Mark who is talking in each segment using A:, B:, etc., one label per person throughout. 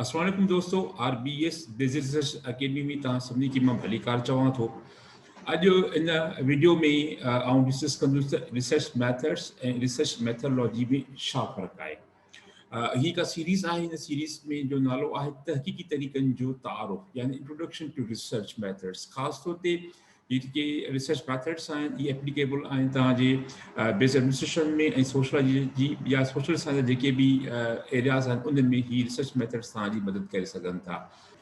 A: अस्सलाम वालेकुम दोस्तों, RBS ഡിزർട്ടേഷൻ अकेडमी में तव्हां सभिनी खे मां भली कार चवां थो। अॼु इन वीडियो में आउं डिस्कस कंदुसि त रिसर्च मैथड्स ऐं रिसर्च मैथडोलॉजी में छा फ़र्क़ु आहे। ही हिकु सीरीज़ आहे। हिन सीरीज़ में जो नालो आहे तहक़ीक़ी तरीक़नि जो तारुफ़, यानी इंट्रोडक्शन टू रिसर्च मैथड्स। ख़ासि तौर ते जेके रिसर्च मैथड्स आहिनि इहे एप्लीकेबल आहिनि तव्हांजे बिज़नेस एडमिनिस्ट्रेशन में ऐं सोशलॉजी जी या सोशल साइंस जेके बि एरियाज़ आहिनि उन्हनि में ही रिसर्च मैथड्स तव्हांजी मदद करे सघनि था।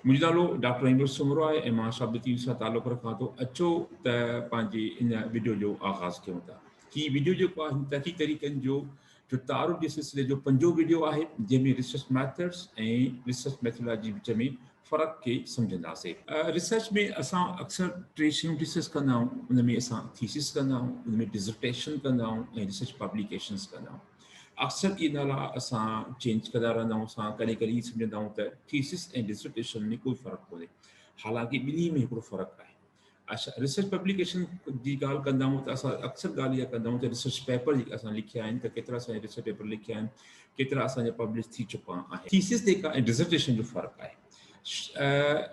A: मुंहिंजो नालो डॉक्टर अहमद सुमरो आहे ऐं मां शाबती सां तालुक़ु रखां थो। अचो त पंहिंजे इन वीडियो जो आगाज़ कयूं था। ही वीडियो जेको आहे तहक़ीक़ी तरीक़नि जो तारुफ़ जे सिलसिले जो 5 वीडियो आहे, जंहिंमें रिसर्च मैथड्स ऐं रिसर्च मैथडोलॉजी विच में फ़र्क़ु खे सम्झंदासीं। रिसर्च में असां अक्सर 3 शयूं डिस्कस कंदा आहियूं। उन में असां थीसिस कंदा आहियूं, उन में डिज़र्टेशन कंदा आहियूं ऐं रिसर्च पब्लिकेशन्स कंदा आहियूं। अक्सर इहे नाला असां चेंज कंदा रहंदा आहियूं। असां कॾहिं कॾहिं सम्झंदा आहियूं त थीसिस ऐं डिज़र्टेशन में कोई फ़र्क़ु कोन्हे, हालांकि ॿिन्ही में हिकिड़ो फ़र्क़ु आहे। अच्छा, रिसर्च पब्लिकेशन जी ॻाल्हि कंदा आहियूं त असां अक्सर ॻाल्हि इहा कंदा आहियूं त रिसर्च पेपर जेके असां लिखिया आहिनि त केतिरा असांजा रिसर्च पेपर लिखिया आहिनि, केतिरा असांजा पब्लिश थी चुका आहिनि। थीसिस जेका ऐं डिज़र्टेशन जो फ़र्क़ु आहे।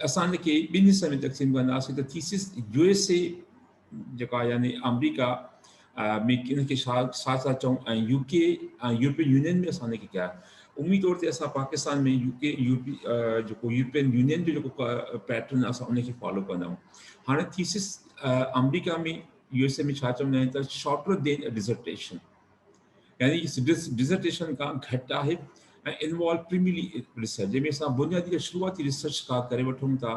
A: असां हिनखे ॿिनि हिस्सनि में तक़सीम कंदासीं त थीसिस USA जेका यानी अमेरिका में हिनखे छा था चऊं ऐं UK ऐं यूरोपियन यूनियन में असां हिनखे कया। उम्मीद तौर ते असां पाकिस्तान में जेको यूरोपियन यूनियन जो जेको पैटर्न असां उनखे फॉलो कंदा आहियूं। हाणे थीसिस अमेरिका में USA में छा चवंदा आहिनि त शॉर्टर देन अ डिज़र्टेशन, यानी डिज़र्टेशन खां घटि आहे ऐं इन्वॉल्व प्रीमियरली रिसर्च, जंहिंमें असां बुनियादी शुरूआती रिसर्च खां करे वठूं था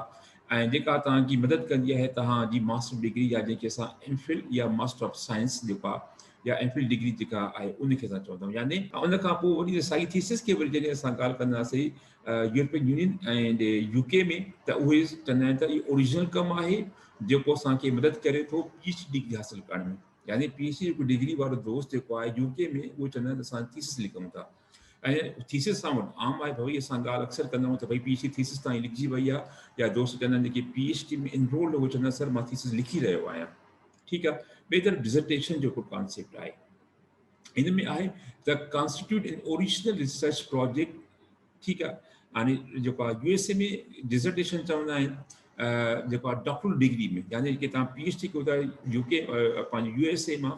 A: ऐं जेका तव्हांजी मदद कंदी आहे तव्हांजी मास्टर डिग्री या जेके असां एमफिल या मास्टर ऑफ साइंस जेका या एमफिल डिग्री जेका आहे उनखे असां चवंदा आहियूं। यानी उन खां पोइ वरी साई थीसिस खे वरी जॾहिं असां ॻाल्हि कंदासीं यूरोपियन यूनियन ऐं UK में, त उहे चवंदा आहिनि त इहो ओरिजिनल कमु आहे जेको असांखे मदद करे थो PhD डिग्री हासिलु करण में। यानी PhD जेको डिग्री वारो दोस्त जेको आहे UK में, उहो चवंदा आहिनि असां थीसिस लिखूं था ऐं थीसिस सां वटि आम आहे। भई असां ॻाल्हि अक्सर कंदा आहियूं त भई PhD थीसिस ताईं लिखिजी वई आहे, या दोस्त चवंदा आहिनि जेके PhD में इनरोल्ड उहे चवंदा आहिनि सर मां थीसिस लिखी रहियो आहियां। ठीकु आहे। ॿिए तरफ़ डिज़र्टेशन जेको कॉन्सेप्ट आहे, हिन में आहे त constitute an original research project. ठीकु आहे। हाणे जेको आहे USA में डिज़र्टेशन चवंदा आहिनि जेको आहे डॉक्टरल डिग्री में, यानी जेके तव्हां PhD कयो था UK पंहिंजे USA मां,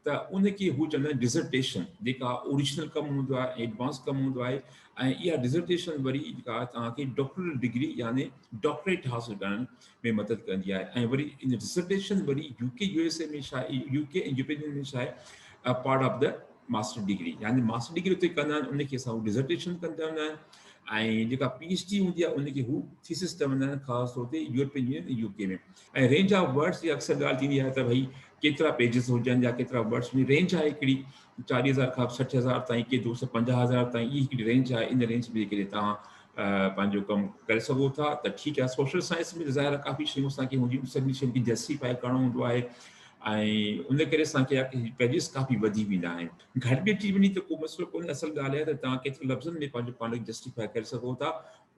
A: त उनखे हू चवंदा आहिनि डिज़र्टेशन, जेका ओरिजिनल कमु हूंदो आहे, एडवांस कमु हूंदो आहे। ऐं इहा डिज़र्टेशन वरी जेका तव्हांखे डॉक्टरल डिग्री यानी डॉक्टरेट हासिलु करण में मदद कंदी आहे। ऐं वरी इन डिज़र्टेशन वरी UK USA में छा आहे, UK ऐं यूरोपियन में छा आहे part of the master degree, यानी मास्टर डिग्री उते कंदा आहिनि, उनखे असां हू डिज़र्टेशन कंदा आहिनि। ऐं जेका PhD हूंदी आहे उनखे हू थीसिस चवंदा आहिनि, ख़ासि तौर ते यूरोपियन यूनियन ऐं UK में। ऐं रेंज ऑफ वर्ड्स जी अक्सर ॻाल्हि थींदी आहे त भई केतिरा पेजिस हुजनि या केतिरा वर्ड्स में रेंज आहे हिकिड़ी 40,000 खां 60,000 ताईं, के 250,000 ताईं, इहा हिकिड़ी रेंज आहे। इन रेंज में जेकॾहिं तव्हां पंहिंजो कमु करे सघो था त ठीकु आहे। सोशल साइंस में ज़ाहिर आहे काफ़ी शयूं असांखे हूंदियूं, सभिनी शयुनि खे जस्टिफाई करिणो हूंदो आहे ऐं उन करे असांखे पेजिस काफ़ी वधी वेंदा आहिनि। घटि बि अची वञे त को मसइलो कोन्हे। असल ॻाल्हि आहे त तव्हां केतिरे लफ़्ज़नि में पंहिंजो पाण खे जस्टिफाई करे सघो था,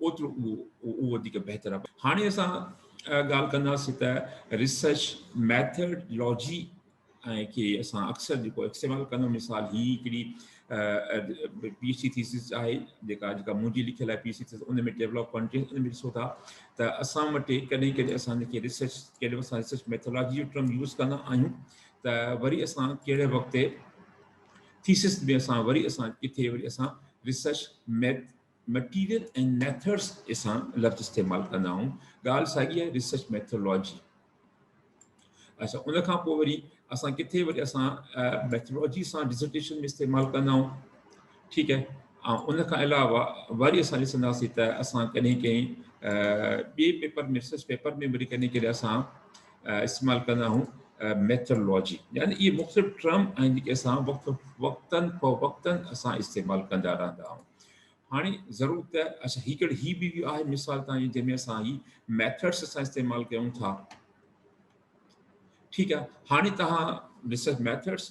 A: ओतिरो उहो वधीक बहितर आहे। हाणे असां ॻाल्हि कंदासीं त रिसर्च मैथडोलॉजी ऐं खे असां अक्सर जेको इस्तेमालु कंदा आहियूं। मिसाल ही हिकिड़ी PhD थीसिस आहे जेका मुंहिंजी लिखियल आहे PhD थीसिस, उन में डेवलप कंट्रीज़ उन में ॾिसो था त असां वटि कॾहिं कॾहिं असां हिनखे रिसर्च मैथडोलॉजी जो टर्म यूज़ कंदा आहियूं, त वरी असां कहिड़े वक़्तु थीसिस में असां वरी असां किथे वरी असां रिसर्च मटीरियल ऐं मैथड्स असां लफ़्ज़ इस्तेमालु कंदा आहियूं। ॻाल्हि साॻी आहे रिसर्च मैथडोलॉजी। अच्छा, उन खां पोइ वरी असां किथे वरी असां मैथडोलॉजी सां डिज़र्टेशन में इस्तेमालु कंदा आहियूं। ठीकु आहे। ऐं उन खां अलावा वरी असां ॾिसंदासीं त असां कॾहिं कॾहिं ॿिए पेपर में रिसर्च पेपर में वरी कॾहिं कॾहिं असां इस्तेमालु कंदा आहियूं मैथडोलॉजी। यानी इहे मुख़्तलिफ़ टर्म आहिनि जेके असां वक़्तनि असां इस्तेमालु कंदा रहंदा आहियूं। हाणे ज़रूरत अच्छा ही बि आहे मिसाल तव्हांजी जंहिंमें असां ही मैथड्स असां इस्तेमालु कयूं था। ठीकु आहे। हाणे तव्हां रिसर्च मैथड्स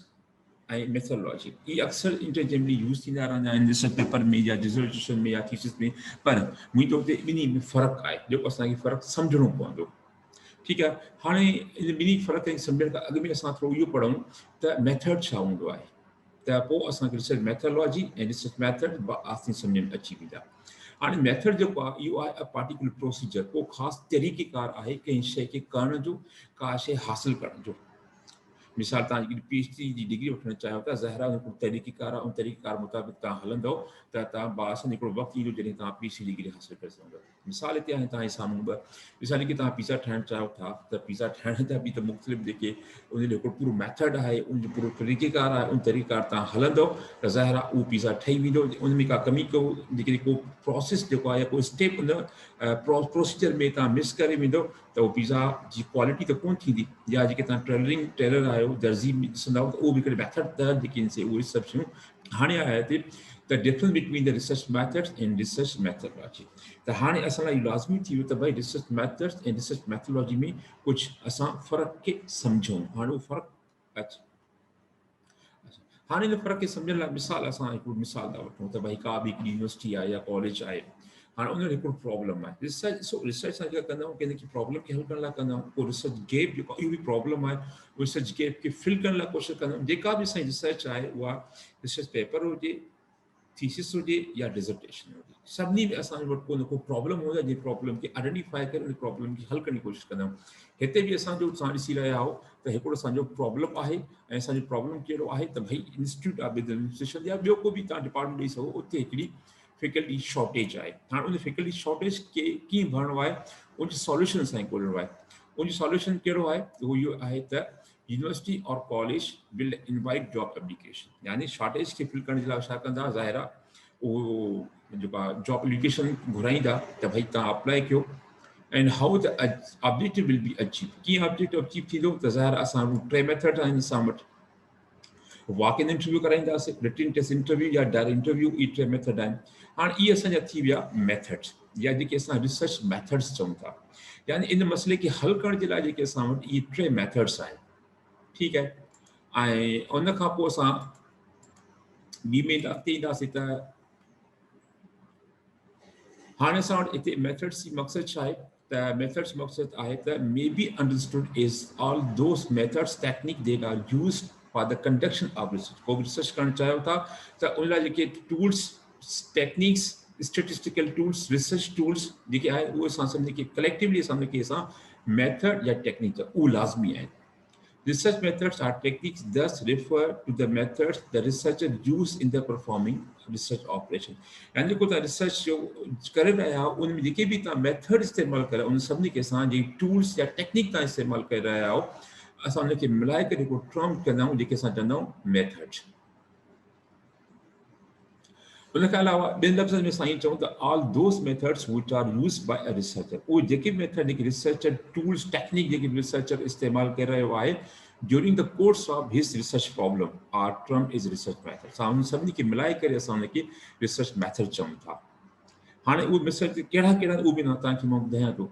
A: ऐं मैथडोलॉजी इहे अक्सर इंटरचेंजबली यूज़ थींदा रहंदा आहिनि रिसर्च पेपर में या डिज़र्टेशन में या थीसिस में, पर मुंहिंजे तौर ते ॿिन्ही में फ़र्क़ु आहे जेको असांखे फ़र्क़ु सम्झणो पवंदो। ठीकु आहे। हाणे इन ॿिन्ही फ़र्क़ खे सम्झण खां अॻु में असां थोरो इहो पढ़ूं त मैथड छा हूंदो आहे, त पोइ असांखे रिसर्च मैथडोलॉजी ऐं रिसर्च मैथड आस्तीन सम्झ में अची वेंदा। हाणे मेथड जेको आहे इहो आहे अ पार्टिकुलर प्रोसीजर, को ख़ासि तरीक़ेकार आहे कंहिं शइ खे करण जो, का शइ हासिल करण जो। मिसाल तव्हां जेकॾहिं PhD जी डिग्री वठणु चाहियो था, ज़ाहिर आहे हिकिड़ो तरीक़ेकार आहे, ऐं तरीक़ेकार मुताबिक़ तव्हां हलंदव त तव्हां बासनि हिकिड़ो वक़्तु ईंदो जॾहिं तव्हां PhD डिग्री हासिल करे सघंदव। मिसाल हिते आहे तव्हांजे साम्हूं ॿ मिसाल की तव्हां पिज़्ज़ा ठाहिणु चाहियो था, त पिज़्ज़ा ठाहिण जा बि त मुख़्तलिफ़ जेके उन जो हिकिड़ो पूरो मैथड आहे, उन जो पूरो तरीक़ेकार आहे, उन तरीक़ेकार तव्हां हलंदव त ज़ाहिर आहे उहो पिज़्ज़ा ठही वेंदो। उन में का कमी को जेकॾहिं को प्रोसेस जेको आहे, को स्टेप उन प्रोसीजर में तव्हां मिस करे वेंदो त उहो पिज़्ज़ा जी क्वालिटी त कोन थींदी। या जेके तव्हां टेलर आहियो, दर्जी में ॾिसंदा त उहो बि हिकिड़े मैथड त जेके आहिनि से उहे सभु शयूं। हाणे आहे हिते the difference between the research methods and research methodology. त हाणे असां लाइ लाज़मी थी वियो त भई रिसर्च मैथड्स ऐं रिसर्च मैथडलॉजी में कुझु असां फ़र्क़ु खे सम्झूं। हाणे उहो फ़र्क़ु हाणे हिन फ़र्क़ु खे सम्झण लाइ मिसाल असां हिकिड़ो मिसाल था वठूं त भई का बि हिकिड़ी यूनिवर्सिटी आहे या कॉलेज आहे। हाणे उन में हिकिड़ो प्रॉब्लम आहे, रिसर्च सां जेका कंदा आहियूं कंहिं प्रॉब्लम खे हल करण लाइ कंदा आहियूं। पोइ रिसर्च गैप जेको इहो बि प्रॉब्लम आहे, रिसर्च गैप खे फिल करण लाइ कोशिशि कंदा आहियूं। जेका बि असांजी रिसर्च आहे उहा रिसर्च पेपर हुजे, थीसिस हुजे या डिज़र्टेशन हुजे, सभिनी में असांजे वटि को न को प्रॉब्लम हूंदो आहे, जंहिं प्रॉब्लम खे आइडेंटिफाई करे उन प्रॉब्लम खे हल करण जी कोशिशि कंदा आहियूं। हिते बि असांजो तव्हां ॾिसी रहिया आहियो त हिकिड़ो असांजो प्रॉब्लम आहे, ऐं असांजो प्रॉब्लम कहिड़ो आहे त भई इंस्टीट्यूट ऑफ बिज़नेस एडमिनिस्ट्रेशन या ॿियो को बि तव्हां डिपार्टमेंट ॾेई सघो, उते हिकिड़ी फैकल्टी शॉर्टेज आहे। हाणे उन फैकल्टी शॉर्टेज खे कीअं भरणो आहे, उनजो सॉल्यूशन असांखे ॻोल्हणो आहे। उनजो सॉल्यूशन कहिड़ो आहे, उहो इहो आहे त यूनिवर्सिटी और कॉलेज विल इनवाइट जॉब एप्लीकेशन। यानी शॉर्टेज खे फिल करण जे लाइ छा कंदा, ज़ाहिर आहे उहो जेको आहे जॉब एप्लीकेशन घुराईंदा त भई तव्हां अप्लाई कयो। And how the objective will be achieve, कीअं ऑब्जेक्टिव अचीव थींदो त ज़ाहिर आहे असां टे मेथड आहिनि असां वटि। वॉक इन इंटरव्यू कराईंदासीं, रिटन टेस्ट इंटरव्यू या डायरेक्ट इंटरव्यू, इहे टे मेथड आहिनि। हाणे इहे असांजा थी विया मेथड्स, या जेके असां रिसर्च मैथड्स चऊं था। यानी इन मसइले खे हल करण जे लाइ जेके असां वटि इहे टे मेथड्स आहिनि, ठीकु आहे। ऐं उन खां पोइ असां ॿी में अॻिते ईंदासीं त हाणे असां वटि हिते मेथड्स जी मक़सदु छा आहे त मेथड्स मक़सदु आहे त may be understood is all those methods technique that are used for the conduction of research. को बि रिसर्च करणु चाहियो था त उन लाइ जेके tools, techniques, statistical tools, research tools जेके आहिनि उहे असां सभिनी खे कलेक्टिवली असांखे असां मेथड या टेक्निक उहे लाज़मी आहिनि। Research methods are techniques thus refer to the methods the researcher used in the performing research operation. यानी को तव्हां रिसर्च जो करे रहिया आहियो उन में जेके बि तव्हां मेथड इस्तेमालु करे उन सभिनी खे असां जेके टूल्स या टेक्निक तव्हां इस्तेमालु करे रहिया आहियो असां उनखे मिलाए करे हिकिड़ो टर्म कंदा आहियूं जेके असां चवंदा आहियूं मेथड। उनखे अलावा ॿियनि लफ़्ज़नि में साईं चऊं त all those methods which are used by a researcher. उहे जेके मेथड जेके रिसर्चर टूल्स टेक्निक जेके रिसर्चर इस्तेमालु करे रहियो आहे during the course of his research problem or term is research method. असां उन सभिनी खे मिलाए करे असां उनखे रिसर्च मैथड चऊं था। हाणे उहे रिसर्च कहिड़ा कहिड़ा उहे बि तव्हांखे मां ॿुधायां थो।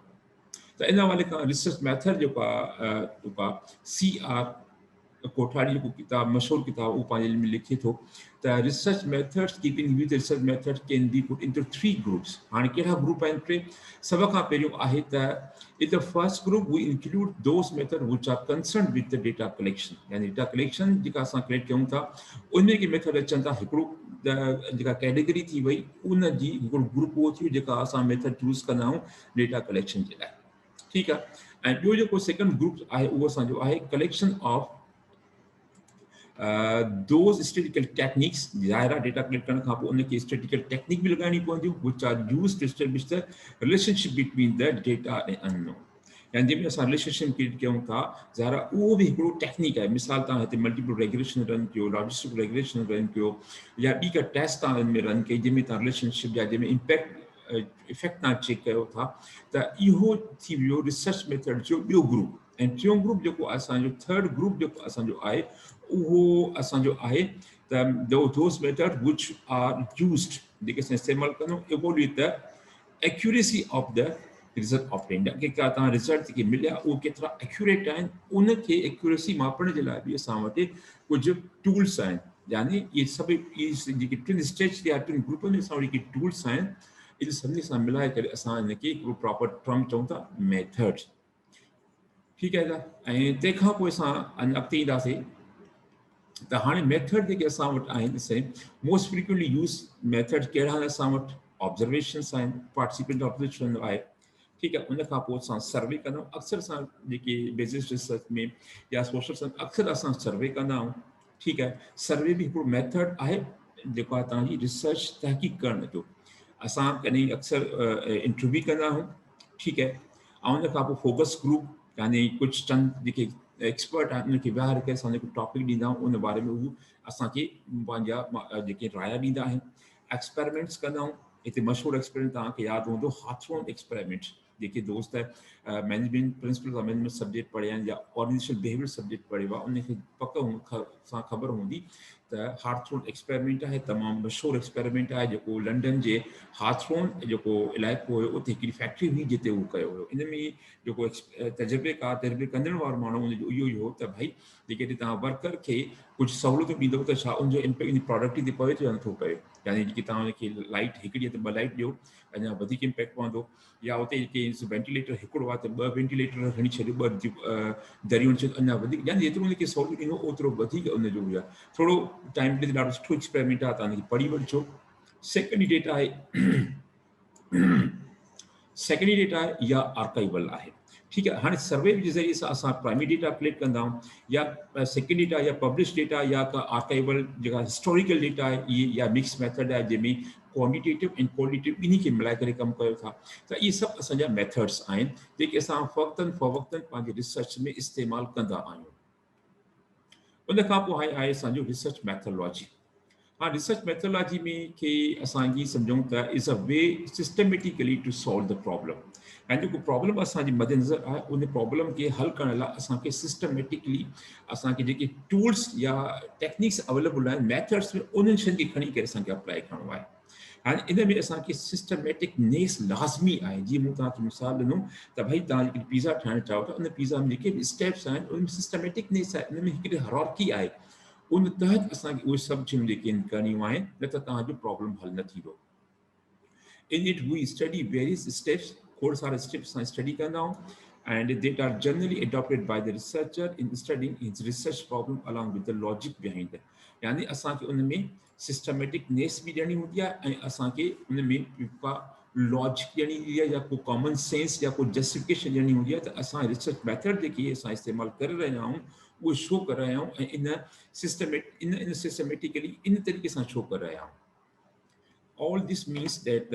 A: त इन हवाले खां रिसर्च मैथड जेको आहे CR कोठारी जेको किताब मशहूरु किताब उहो पंहिंजे में लिखे थो त research methods keeping with research method can be put into 3 groups. हाणे कहिड़ा ग्रुप आहिनि टे? सभ खां पहिरियों आहे त in the first group we include those method which are concern with the data collection. यानी डेटा कलेक्शन जेका असां कलेक्ट कयूं था उन के मेथड अचनि था। हिकिड़ो जेका कैटेगरी थी वई उन जी हिकिड़ो ग्रुप उहो थी जेका असां मेथड यूज़ कंदा आहियूं डेटा कलेक्शन जे लाइ, ठीकु आहे। ऐं ॿियो जेको सेकंड ग्रुप आहे उहो असांजो आहे collection of those statistical techniques। ज़ाहिर आहे डेटा कलेक्ट करण खां पोइ उनखे स्टैटिस्टिकल टेक्निक बि लॻाइणी पवंदियूं which are used to establish the relationship between the data and unknown। यानी जंहिंमें असां रिलेशनशिप क्रिएट कयूं था ज़ाहिर आहे उहो बि हिकिड़ो टेक्निक आहे। मिसाल तव्हां हिते मल्टीपल रेगुलेशन रन कयो, लॉजिस्टिक रेगुलेशन रन कयो या ॿी का टेस्ट तव्हां हिन में रन कई जंहिंमें तव्हां रिलेशनशिप या जंहिंमें इफेक्ट तव्हां चेक कयो था त इहो थी वियो रिसर्च मेथड जो ॿियो ग्रुप। ऐं टियों ग्रुप जेको असांजो थर्ड ग्रुप जेको असांजो आहे उहो असांजो आहे त दोस मेथड विच आर यूज़्ड जेके असां इस्तेमालु कंदा आहियूं evolute the accuracy of the result obtained. के का तव्हां रिज़ल्ट जेके मिलिया उहे केतिरा एक्यूरेट आहिनि उनखे एक्यूरेसी मापण जे लाइ बि असां वटि कुझु टूल्स आहिनि। यानी इहे सभई इहे जेके टिनि स्टेज या टिनि ग्रुपनि में असां वटि जेके टूल्स आहिनि इन सभिनी सां मिलाए करे असां हिनखे हिकिड़ो प्रॉपर टर्म चऊं था मेथड, ठीकु आहे। ऐं तंहिंखां पोइ असां अॻिते ईंदासीं त हाणे मेथड जेके असां वटि आहिनि से मोस्ट फ्रीक्वेंटली यूज़ मेथड कहिड़ा आहिनि असां वटि ऑब्जर्वेशंस आहिनि, पार्टिसिपेंट ऑब्जर्वेशन आहे, ठीकु आहे। उन खां पोइ असां सर्वे कंदा आहियूं। अक्सर असां जेके बेसिस रिसर्च में या सोशल साइंस अक्सर असां सर्वे कंदा आहियूं, ठीकु आहे। सर्वे बि हिकिड़ो मेथड आहे जेको आहे तव्हांजी रिसर्च तहक़ीक़ करण जो। असां कॾहिं अक्सर इंटरव्यू कंदा आहियूं, ठीकु आहे। ऐं उन खां पोइ फोकस ग्रुप यानी कुझु चंद जेके एक्सपर्ट आहिनि उनखे विहारे करे असां जेको टॉपिक ॾींदा आहियूं उन बारे में उहो असांखे पंहिंजा जेके राय ॾींदा आहिनि। एक्सपेरिमेंट्स कंदा आहियूं। हिते मशहूरु एक्सपेरिमेंट तव्हांखे यादि हूंदो, हाथरोन एक्सपेरिमेंट। जेके दोस्त management principle of management subject पढ़िया आहिनि या ऑर्गेनाइजेशनल बिहेवियर सब्जेक्ट पढ़ियो आहे उनखे पक सां ख़बर हूंदी त हाथरोन एक्सपेरिमेंट आहे, तमामु मशहूरु एक्सपेरिमेंट आहे, जेको लंडन जे हाथरोन जेको इलाइक़ो हुयो उते हिकिड़ी फैक्ट्री हुई जिते उहो कयो हुयो। इन में जेको तजुर्बे कंदड़ वारो माण्हू उनजो इहो ई हो त भई जेके तव्हां वर्कर खे कुझु सहूलियतूं ॾींदव त छा उनजो इम्पैक्ट इन प्रोडक्ट ते पवे थो या नथो पए। यानी जेकी तव्हां हुनखे लाइट हिकिड़ी त 2 लाइट ॾियो, अञा वधीक इम्पैक्ट पवंदो। या उते जेके वेंटिलेटर हिकिड़ो आहे त 2 वेंटिलेटर खणी छॾियो, 2 दरियूं छॾियो, अञा वधीक। यानी जेतिरो उनखे सहूलियत ॾींदो ओतिरो वधीक उनजो आहे। थोरो टाइम ते ॾाढो सुठो एक्सपेरिमेंट आहे, तव्हां हुनखे पढ़ी वठिजो। सेकेंडरी डेटा आहे सेकेंडरी डेटा आहे या आर्काइवल आहे, ठीकु आहे। हाणे सर्वे जे ज़रिए सां असां प्राइमरी डेटा कलेक्ट कंदा आहियूं, या सेकेंडरी डेटा या पब्लिश डेटा या का आर्काइवल जेका हिस्टोरिकल डेटा आहे इहे, या मिक्स मेथड आहे जंहिंमें क्वांटिटेटिव ऐं क्वालिटेटिव ॿिन्ही खे मिलाए करे कमु कयो था। त इहे सभु असांजा मेथड्स आहिनि जेके असां वक़्तनि फ़वक़्तनि पंहिंजे रिसर्च में इस्तेमालु कंदा आहियूं। उन खां पोइ आहे असांजो रिसर्च मैथडलॉजी। हाँ, रिसर्च मैथडलॉजी में खे असांजी सम्झूं त is a way systematically to solve the problem. ऐं जेको प्रॉब्लम असांजे मद्देनज़र आहे उन प्रॉब्लम खे हल करण लाइ असांखे सिस्टमेटिकली असांखे जेके टूल्स या टेक्निक्स अवेलेबल आहिनि, मेथड्स, उन्हनि शयुनि खे खणी करे असांखे अप्लाई करिणो आहे। हाणे इन में असांखे सिस्टमेटिकनेस लाज़मी आहे। जीअं मूं तव्हांखे मिसाल ॾिनो त भई तव्हां जेके पिज़्ज़ा ठाहिणु चाहियो था, उन पिज़्ज़ा में जेके बि स्टेप्स आहिनि उन में सिस्टमेटिकनेस आहे, उन में हिकिड़ी हायरार्की आहे। उन तहत असांखे उहे सभु शयूं जेके करणियूं आहिनि, न त तव्हांजो प्रॉब्लम हल न थींदो। In it we study various steps, खोड़ सारा स्टेप्स असां स्टडी कंदा आहियूं, and that are generally adopted by the researcher in studying his research problem along with the logic behind it. यानी असांखे उन में सिस्टमेटिकनेस बि ॾियणी हूंदी आहे ऐं असांखे उन में का लॉजिक ॾियणी हूंदी आहे या को कॉमन सेंस या को जस्टिफिकेशन ॾियणी हूंदी आहे त असां रिसर्च मेथड जेकी असां इस्तेमालु करे रहिया आहियूं उहे छो करे रहिया आहियूं ऐं इन सिस्टमेटिकली इन तरीक़े सां छो करे रहिया आहियूं। All this means that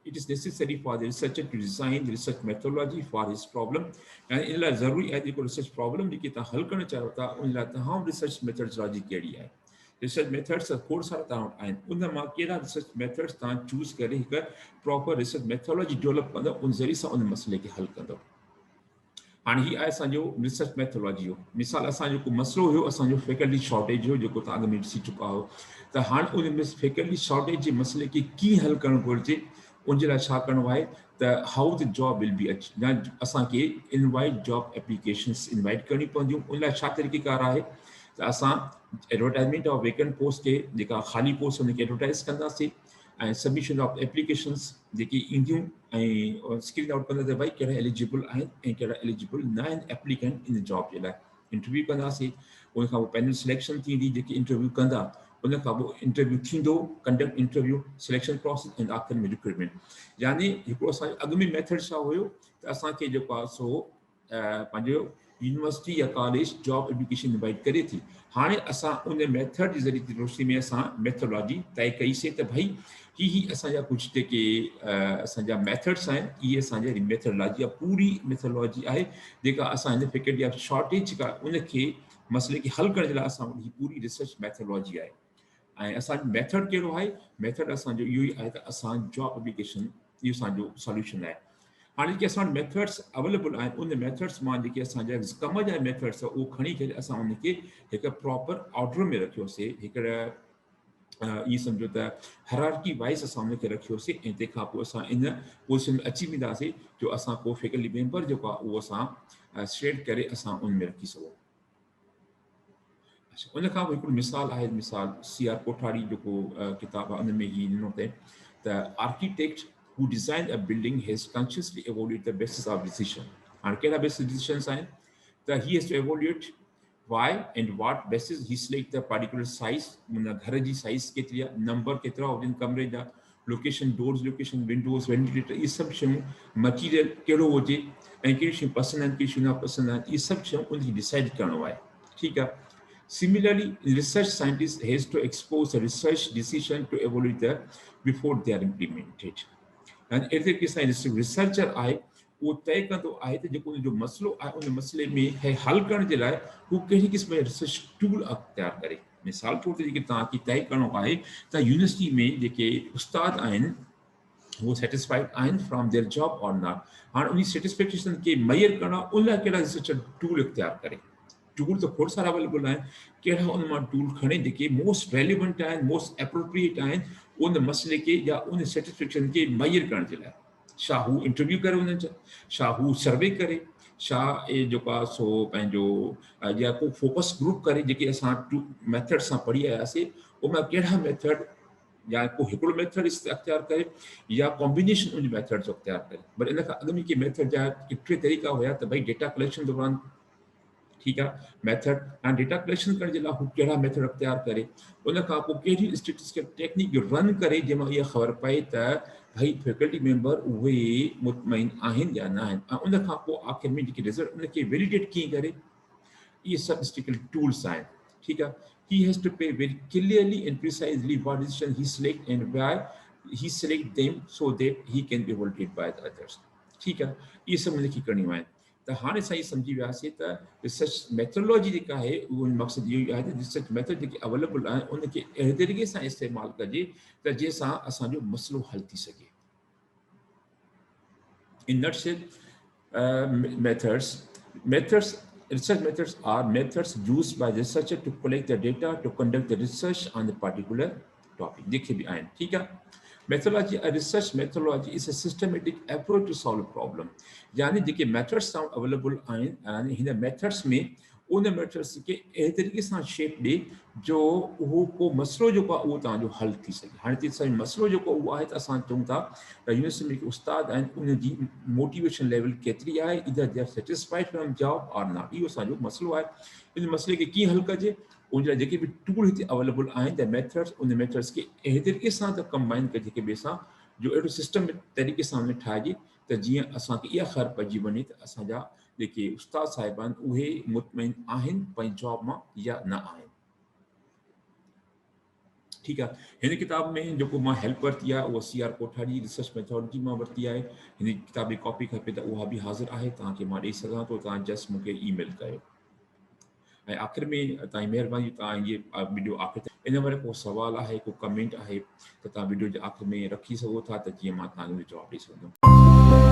A: it is necessary for the researcher to design the research methodology for his problem. And in la zaruri hai ko research problem जेके तव्हां हल करणु चाहियो था उन लाइ तमामु रिसर्च मेथडोलॉजी कहिड़ी आहे। रिसर्च मेथड्स खोड़ सारा तव्हां वटि आहिनि, उन मां कहिड़ा रिसर्च मेथड्स तव्हां चूज़ करे हिकु प्रॉपर रिसर्च मेथडोलॉजी डेवलप कंदो, उन ज़रिए सां उन मसइले खे हल कंदो। हाणे हीअ आहे असांजो रिसर्च मेथडोलॉजी जो मिसाल। असांजो जेको मसइलो हुयो असांजो फैकल्टी शॉर्टेज जो, जेको तव्हां अॻु में ॾिसी चुका हो, त हाणे उन में फैकल्टी शॉर्टेज जे मसइले खे कीअं हल करणु घुरिजे, उनजे लाइ छा करिणो आहे त हाउ द जॉब विल बी अच, या असांखे इनवाइट जॉब एप्लीकेशन्स इनवाइट करणी पवंदियूं। उन लाइ छा तरीक़ेकार आहे त असां एडवर्टाइज़मेंट ऑफ वेकेंट पोस्ट खे, जेका ख़ाली पोस्ट हुनखे एडवर्टाइज़ कंदासीं ऐं सबमिशन ऑफ एप्लीकेशन्स जेकी ईंदियूं ऐं स्क्रीन आउट कंदा त भई कहिड़ा एलिजिबल आहिनि ऐं कहिड़ा एलिजिबल न आहिनि एप्लीकेंट इन जॉब जे लाइ। इंटरव्यू कंदासीं, उन खां पोइ पैनल सिलेक्शन थींदी, जेके इंटरव्यू कंदा उन खां पोइ इंटरव्यू थींदो, कंडक्ट इंटरव्यू, सिलेक्शन प्रोसेस ऐं आख़िर में रिक्रूटमेंट। यानी हिकिड़ो असांजो अॻु में मेथड छा हुयो त असांखे जेको आहे सो पंहिंजो यूनिवर्सिटी या कॉलेज जॉब एप्लीकेशन इनवाइट करे थी। हाणे असां उन मेथड जे ज़रिए रोशनी में असां मेथडोलॉजी तय कईसीं त भई ही असांजा कुझु जेके असांजा मेथड्स आहिनि, इहे असांजा मेथडोलॉजी आहे, पूरी मेथडोलॉजी आहे जेका असां हिन फैकल्टी ऑफ शॉर्टेज जेका उनखे मसइले खे हल करण जे लाइ असां वटि पूरी रिसर्च मेथडोलॉजी आहे। ऐं असांजो मेथड कहिड़ो आहे, मेथड असांजो इहो ई आहे त असां जॉब एप्लीकेशन इहो असांजो सॉल्यूशन आहे। हाणे जेके असां वटि मेथड्स अवेलेबल आहिनि उन मेथड्स मां जेके असांजा कम जा मेथड्स उहो खणी करे असां उनखे हिकु प्रॉपर ऑर्डर में रखियोसीं, हिकिड़ा इहे सम्झो त हायरार्की वाइज़ असां उनखे रखियोसीं ऐं तंहिंखां पोइ असां इन पोज़ीशन में अची वेंदासीं जो असां को फैकल्टी मेंबर जेको आहे उहो असां शेड करे असां उन में रखी सघूं। उन खां पोइ हिकिड़ी मिसाल आहे, मिसाल C.R. कोठारी जेको किताबु आहे उन में ही ॾिनो अथई त architect who designed a building has consciously evaluated the basis of decision. हाणे कहिड़ा बेसिस डिसीजन्स आहिनि त he has to evaluate why and what basis he select the particular size, उन घर जी साइज़ केतिरी आहे, नंबर केतिरा हुजनि कमरे जा, location, doors location, Windows, ventilator, ये सभु शयूं, मटीरियल कहिड़ो हुजे ऐं कहिड़ियूं शयूं पसंदि आहिनि, कहिड़ियूं शयूं नापसंदि आहिनि, इहे सभु शयूं उनखे डिसाइड करिणो आहे, ठीकु आहे. Similarly, research scientist has to expose the research decision to evaluate the before they are implemented. And अहिड़े तरीक़े सां रिसर्चर आहे उहो तय कंदो आहे त जेको उनजो मसइलो आहे उन मसइले में हल करण जे लाइ हू कहिड़ी क़िस्म जो रिसर्च टूल अख़्तियार करे. मिसाल तौर ते जेके तव्हांखे तय करिणो आहे त यूनिवर्सिटी में जेके उस्ताद आहिनि वो सेटिस्फाइड आहिनि फ्रॉम देयर जॉब और नॉट. हाणे उन सेटिस्फेक्शन खे मैयर करणो आहे, उन लाइ कहिड़ा रिसर्चर टूल इख्तियार करे. टूल तो खोड़ सारा अवेलेबल आहिनि, कहिड़ा उन मां टूल खणे जेके मोस्ट रेलिवेंट आहिनि, मोस्ट एप्रोप्रिएट आहिनि उन मसइले खे या उन सेटिस्फेक्शन खे मैयर करण जे लाइ. छा हू इंटरव्यू करे उन्हनि जा, छा हू सर्वे करे, छा जेको आहे सो पंहिंजो या को फोकस ग्रुप करे, जेके असां मेथड सां पढ़ी आयासीं उन कहिड़ा मेथड या को हिकिड़ो मेथड अख़्तियार करे या कॉम्बिनेशन उन मेथड जो अख़्तियार करे. पर इन खां अॻु में के मेथड जा टे तरीक़ा हुया त भई डेटा कलेक्शन दौरान, ठीकु आहे, मेथड ऐं डेटा कलेक्शन करण जे लाइ हू कहिड़ा मेथड अख़्तियार करे, उन खां पोइ कहिड़ी स्टेटिस्टिकल टेक्निक रन करे जंहिंमां इहा ख़बर पए त भई फैकल्टी मेंबर उहे मुतमइन आहिनि या न आहिनि, ऐं उन खां पोइ आख़िर में जेके रिज़ल्ट उनखे वेलिडेट कीअं करे, इहे सभु स्टेटिस्टिकल टूल्स आहिनि, ठीकु आहे. He has to pay very clearly and precisely what decision he select and why he select them so that he can be evaluated by the others. ठीकु आहे, इहे सभु उनखे करणियूं आहिनि. त हाणे असां इहे सम्झी वियासीं त रिसर्च मेथडोलॉजी जेका आहे उहो मक़सदु इहो ई आहे त रिसर्च मेथड जेके अवेलेबल आहिनि उनखे अहिड़े तरीक़े सां इस्तेमालु कजे त जंहिंसां असांजो मसइलो हल थी सघे. In nutshell, research methods are methods used by researcher to collect the data to conduct the research on the particular topic. जेके बि आहिनि, ठीकु आहे. Methodology, a research methodology is a systematic approach to solve a problem. यानी जेके methods available आहिनि, यानी हिन methods में उन methods खे अहिड़े तरीक़े सां शेप ॾे जो उहो को मसइलो जेको आहे उहो तव्हांजो हल थी सघे. हाणे त असांजो मसइलो जेको उहो आहे त असां चऊं था त यूनिवर्सिटी में उस्ताद आहिनि उनजी मोटिवेशन लेवल केतिरी आहे, इधर they are satisfied from job और नॉट, इहो असांजो मसइलो आहे. इन मसइले खे कीअं हल कजे, उन जा जेके बि टूल हिते अवेलेबल आहिनि द मेथड्स, उन मेथड्स खे अहिड़े तरीक़े सां त कंबाइन कजे हिक ॿिए सां जो अहिड़ो सिस्टम तरीक़े सां उन ठाहिजे त जीअं असांखे इहा ख़बर पइजी वञे त असांजा जेके उस्ताद साहिब आहिनि उहे मुतमइन आहिनि पंहिंजी जॉब मां या न आहिनि. ठीकु आहे. हिन किताब में जेको मां हेल्प वरिती आहे उहा CR कोठारी रिसर्च मेथोडोलॉजी मां वरिती आहे. हिन किताब जी कॉपी खपे त उहा बि हाज़िर आहे, तव्हांखे मां ॾेई सघां थो, तव्हां जस्ट मूंखे ईमेल कयो. ऐं आख़िर में तव्हांजी महिरबानी, तव्हां इहे वीडियो आख़िर इन वरी को सुवाल आहे, को कमेंट आहे त तव्हां वीडियो जे आख़िर में रखी सघो था त जीअं मां तव्हांजो जवाबु ॾेई सघंदुमि.